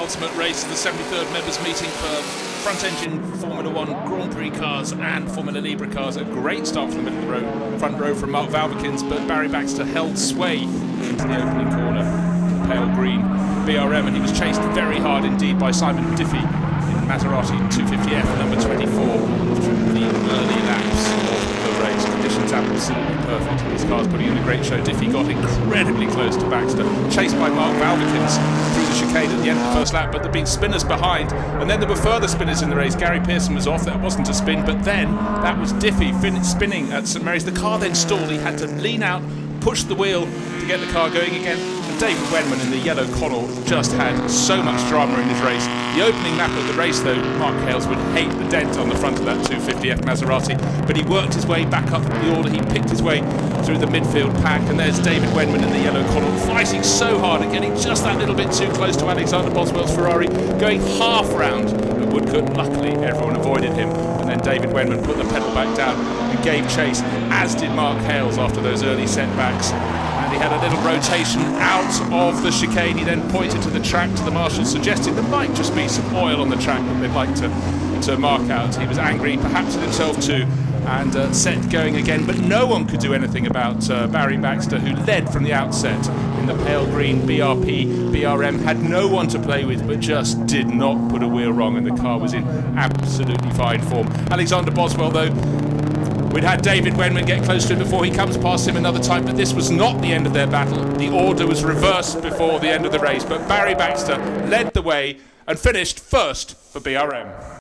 penultimate race of the 73rd members meeting for front-engine Formula 1 Grand Prix cars and Formula Libre cars. A great start from the middle of the road, front row from Mark Valvekins, but Barry Baxter held sway into the opening corner, pale green BRM, and he was chased very hard indeed by Simon Diffie in Maserati 250F number 24 through the early laps of the race. Conditions absolutely perfect. His car's putting in a great show. Diffie got incredibly close to Baxter, chased by Mark Valvekins through the chicane at the end of the first lap, but there'd been spinners behind, and then there were further spinners in the race. Gary Pearson was off, that wasn't a spin, but then that was Diffie spinning at St Mary's. The car then stalled, he had to lean out, push the wheel to get the car going again. And David Wenman in the yellow Connell just had so much drama in his race. The opening lap of the race though, Mark Hales would hate the dent on the front of that 250F Maserati, but he worked his way back up the order, he picked his way through the midfield pack, and there's David Wenman in the yellow Connell fighting so hard and getting just that little bit too close to Alexander Boswell's Ferrari, going half round at Woodcote. Luckily everyone avoided him, and then David Wenman put the pedal back down and gave chase, as did Mark Hales after those early setbacks. And he had a little rotation out of the chicane. He then pointed to the track to the marshals, suggesting there might just be some oil on the track that they'd like to mark out. He was angry, perhaps at himself too, and set going again, but no one could do anything about Barry Baxter, who led from the outset in the pale green BRP BRM, had no one to play with, but just did not put a wheel wrong, and the car was in absolutely fine form. Alexander Boswell though, we'd had David Wenman get close to him before, he comes past him another time, but this was not the end of their battle. The order was reversed before the end of the race, but Barry Baxter led the way and finished first for BRM.